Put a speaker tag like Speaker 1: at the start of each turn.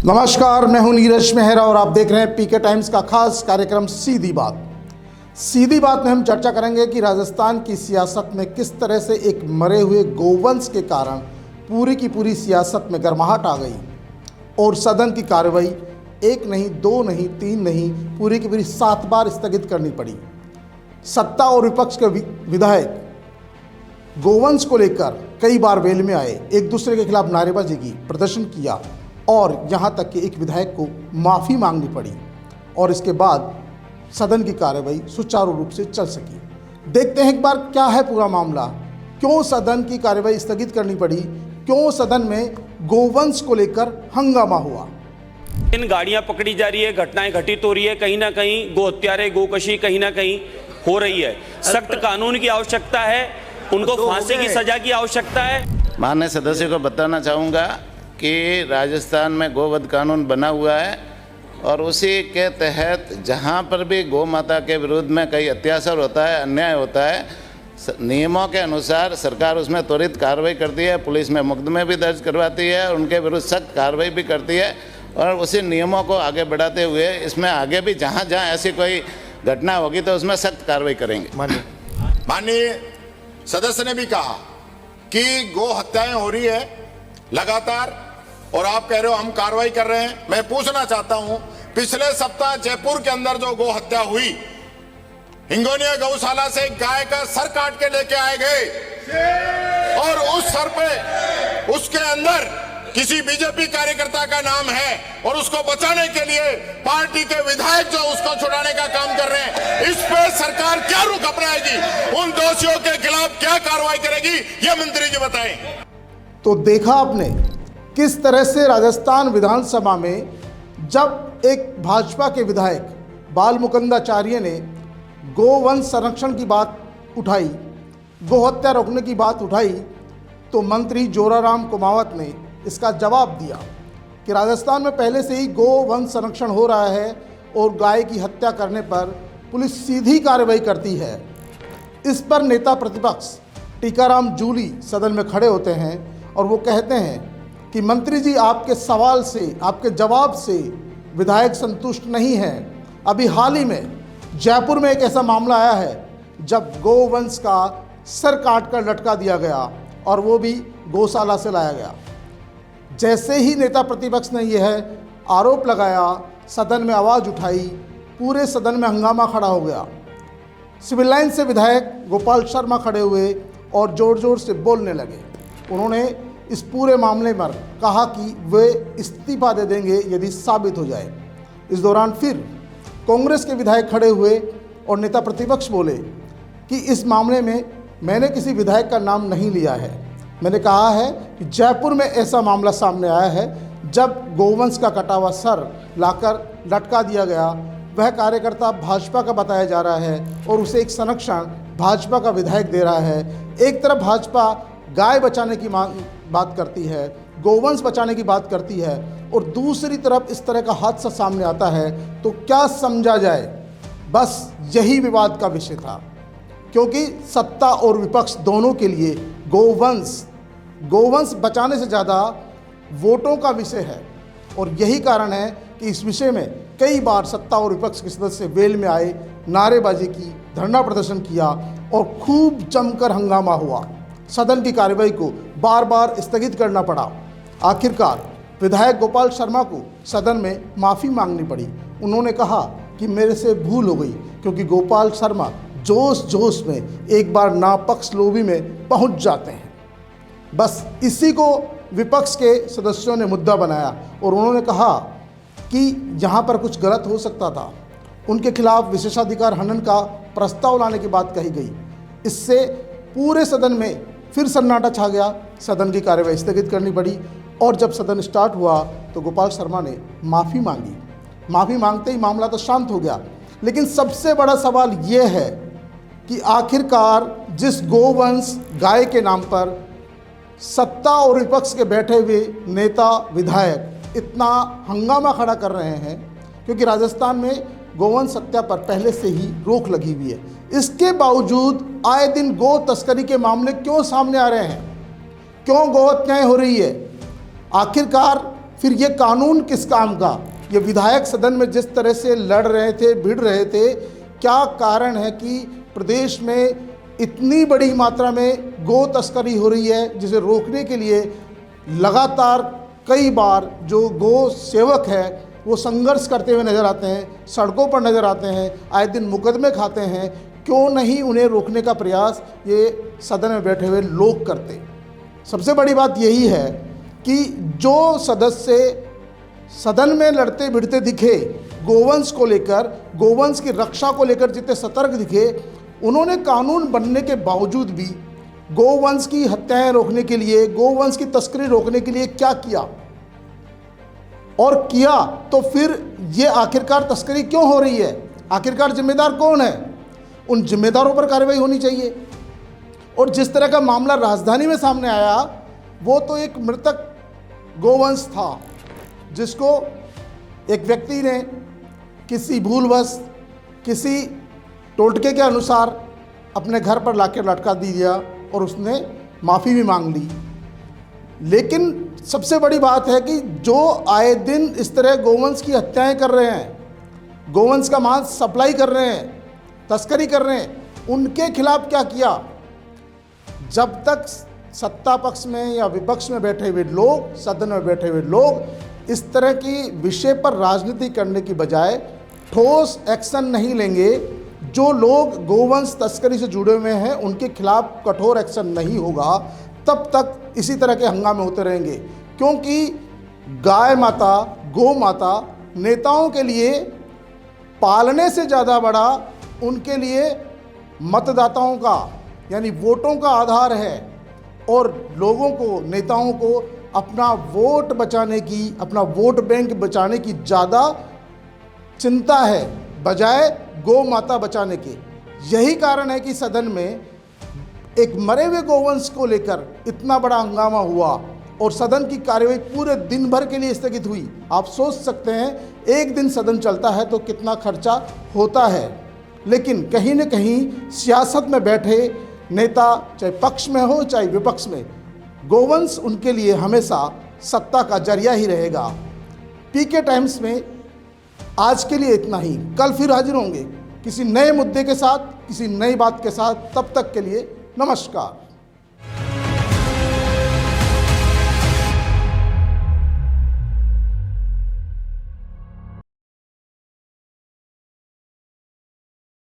Speaker 1: नमस्कार, मैं हूं नीरज मेहरा और आप देख रहे हैं पीके टाइम्स का खास कार्यक्रम सीधी बात। सीधी बात में हम चर्चा करेंगे कि राजस्थान की सियासत में किस तरह से एक मरे हुए गोवंश के कारण पूरी की पूरी सियासत में गर्माहट आ गई और सदन की कार्रवाई एक नहीं, दो नहीं, तीन नहीं, पूरी की पूरी 7 बार स्थगित करनी पड़ी। सत्ता और विपक्ष के विधायक गोवंश को लेकर कई बार वेल में आए, एक दूसरे के खिलाफ नारेबाजी की, प्रदर्शन किया और यहाँ तक कि एक विधायक को माफ़ी मांगनी पड़ी और इसके बाद सदन की कार्रवाई सुचारू रूप से चल सकी। देखते हैं एक बार क्या है पूरा मामला, क्यों सदन की कार्रवाई स्थगित करनी पड़ी, क्यों सदन में गोवंश को लेकर हंगामा हुआ।
Speaker 2: इन गाड़ियां पकड़ी जा रही है, घटनाएं घटित हो रही है, कहीं ना कहीं गो हत्यारे गोकशी कहीं ना कहीं हो रही है। सख्त कानून की आवश्यकता है, उनको फांसी की सजा की आवश्यकता है।
Speaker 3: माननीय सदस्य को बताना चाहूँगा कि राजस्थान में गोवध कानून बना हुआ है और उसी के तहत जहाँ पर भी गौ माता के विरुद्ध में कई अत्याचार होता है, अन्याय होता है, नियमों के अनुसार सरकार उसमें त्वरित कार्रवाई करती है, पुलिस में मुकदमे भी दर्ज करवाती है और उनके विरुद्ध सख्त कार्रवाई भी करती है और उसी नियमों को आगे बढ़ाते हुए इसमें आगे भी जहाँ जहाँ ऐसी कोई घटना होगी तो उसमें सख्त कार्रवाई करेंगे।
Speaker 4: माननीय सदस्य ने भी कहा कि गौ हत्याएं हो रही है लगातार और आप कह रहे हो हम कार्रवाई कर रहे हैं। मैं पूछना चाहता हूं, पिछले सप्ताह जयपुर के अंदर जो गौ हत्या हुई, हिंगोनिया गौशाला से गाय का सर काट के लेके आए गए और उस सर पे उसके अंदर किसी बीजेपी कार्यकर्ता का नाम है और उसको बचाने के लिए पार्टी के विधायक जो उसको छुड़ाने का काम कर रहे हैं। इस पे सरकार क्या रुख अपनाएगी, उन दोषियों के खिलाफ क्या कार्रवाई करेगी, ये मंत्री जी बताएं।
Speaker 1: तो देखा आपने किस तरह से राजस्थान विधानसभा में जब एक भाजपा के विधायक बाल मुकुंदाचार्य ने गोवंश संरक्षण की बात उठाई, गौ हत्या रोकने की बात उठाई, तो मंत्री जोराराम कुमावत ने इसका जवाब दिया कि राजस्थान में पहले से ही गोवंश संरक्षण हो रहा है और गाय की हत्या करने पर पुलिस सीधी कार्रवाई करती है। इस पर नेता प्रतिपक्ष टीकाराम जूली सदन में खड़े होते हैं और वो कहते हैं कि मंत्री जी आपके सवाल से, आपके जवाब से विधायक संतुष्ट नहीं हैं। अभी हाल ही में जयपुर में एक ऐसा मामला आया है जब गोवंश का सर काट कर लटका दिया गया और वो भी गौशाला से लाया गया। जैसे ही नेता प्रतिपक्ष ने यह आरोप लगाया, सदन में आवाज़ उठाई, पूरे सदन में हंगामा खड़ा हो गया। सिविल लाइन से विधायक गोपाल शर्मा खड़े हुए और ज़ोर ज़ोर से बोलने लगे। उन्होंने इस पूरे मामले पर कहा कि वे इस्तीफा दे देंगे यदि साबित हो जाए। इस दौरान फिर कांग्रेस के विधायक खड़े हुए और नेता प्रतिपक्ष बोले कि इस मामले में मैंने किसी विधायक का नाम नहीं लिया है। मैंने कहा है कि जयपुर में ऐसा मामला सामने आया है जब गोवंश का कटा हुआ सर लाकर लटका दिया गया। वह कार्यकर्ता भाजपा का बताया जा रहा है और उसे एक संरक्षण भाजपा का विधायक दे रहा है। एक तरफ भाजपा गाय बचाने की बात करती है, गोवंश बचाने की बात करती है और दूसरी तरफ इस तरह का हादसा सामने आता है तो क्या समझा जाए। बस यही विवाद का विषय था, क्योंकि सत्ता और विपक्ष दोनों के लिए गोवंश बचाने से ज़्यादा वोटों का विषय है और यही कारण है कि इस विषय में कई बार सत्ता और विपक्ष के सदस्य वेल में आए, नारेबाजी की, धरना प्रदर्शन किया और खूब जमकर हंगामा हुआ। सदन की कार्रवाई को बार बार स्थगित करना पड़ा। आखिरकार विधायक गोपाल शर्मा को सदन में माफ़ी मांगनी पड़ी। उन्होंने कहा कि मेरे से भूल हो गई, क्योंकि गोपाल शर्मा जोश जोश में एक बार नापक्ष लोभी में पहुंच जाते हैं। बस इसी को विपक्ष के सदस्यों ने मुद्दा बनाया और उन्होंने कहा कि यहाँ पर कुछ गलत हो सकता था। उनके खिलाफ विशेषाधिकार हनन का प्रस्ताव लाने की बात कही गई। इससे पूरे सदन में फिर सन्नाटा छा गया। सदन की कार्यवाही स्थगित करनी पड़ी और जब सदन स्टार्ट हुआ तो गोपाल शर्मा ने माफ़ी मांगी। माफ़ी मांगते ही मामला तो शांत हो गया, लेकिन सबसे बड़ा सवाल ये है कि आखिरकार जिस गोवंश गाय के नाम पर सत्ता और विपक्ष के बैठे हुए नेता विधायक इतना हंगामा खड़ा कर रहे हैं, क्योंकि राजस्थान में गोवंश हत्या पर पहले से ही रोक लगी हुई है, इसके बावजूद आए दिन गो तस्करी के मामले क्यों सामने आ रहे हैं, क्यों गौ हत्याएं हो रही है। आखिरकार फिर ये कानून किस काम का? ये विधायक सदन में जिस तरह से लड़ रहे थे, भिड़ रहे थे, क्या कारण है कि प्रदेश में इतनी बड़ी मात्रा में गो तस्करी हो रही है, जिसे रोकने के लिए लगातार कई बार जो गो सेवक है वो संघर्ष करते हुए नज़र आते हैं, सड़कों पर नज़र आते हैं, आए दिन मुकदमे खाते हैं। क्यों नहीं उन्हें रोकने का प्रयास ये सदन में बैठे हुए लोग करते? सबसे बड़ी बात यही है कि जो सदस्य सदन में लड़ते भिड़ते दिखे, गोवंश को लेकर, गोवंश की रक्षा को लेकर जितने सतर्क दिखे, उन्होंने कानून बनने के बावजूद भी गोवंश की हत्याएं रोकने के लिए, गोवंश की तस्करी रोकने के लिए क्या किया? और किया तो फिर ये आखिरकार तस्करी क्यों हो रही है? आखिरकार जिम्मेदार कौन है? उन जिम्मेदारों पर कार्रवाई होनी चाहिए। और जिस तरह का मामला राजधानी में सामने आया, वो तो एक मृतक गोवंश था जिसको एक व्यक्ति ने किसी भूलवश, किसी टोटके के अनुसार अपने घर पर लाकर लटका दिया और उसने माफ़ी भी मांग ली। लेकिन सबसे बड़ी बात है कि जो आए दिन इस तरह गोवंश की हत्याएं कर रहे हैं, गोवंश का मांस सप्लाई कर रहे हैं, तस्करी कर रहे हैं, उनके खिलाफ क्या किया? जब तक सत्ता पक्ष में या विपक्ष में बैठे हुए लोग, सदन में बैठे हुए लोग इस तरह की विषय पर राजनीति करने की बजाय ठोस एक्शन नहीं लेंगे, जो लोग गोवंश तस्करी से जुड़े हुए हैं उनके खिलाफ कठोर एक्शन नहीं होगा, तब तक इसी तरह के हंगामे होते रहेंगे। क्योंकि गाय माता, गौ माता नेताओं के लिए पालने से ज़्यादा बड़ा उनके लिए मतदाताओं का यानी वोटों का आधार है। और लोगों को, नेताओं को अपना वोट बचाने की, अपना वोट बैंक बचाने की ज़्यादा चिंता है बजाय गौ माता बचाने के। यही कारण है कि सदन में एक मरे हुए गोवंश को लेकर इतना बड़ा हंगामा हुआ और सदन की कार्यवाही पूरे दिन भर के लिए स्थगित हुई। आप सोच सकते हैं एक दिन सदन चलता है तो कितना खर्चा होता है। लेकिन कहीं न कहीं सियासत में बैठे नेता, चाहे पक्ष में हो चाहे विपक्ष में, गोवंश उनके लिए हमेशा सत्ता का जरिया ही रहेगा। पीके टाइम्स में आज के लिए इतना ही। कल फिर हाजिर होंगे किसी नए मुद्दे के साथ, किसी नई बात के साथ। तब तक के लिए नमस्कार।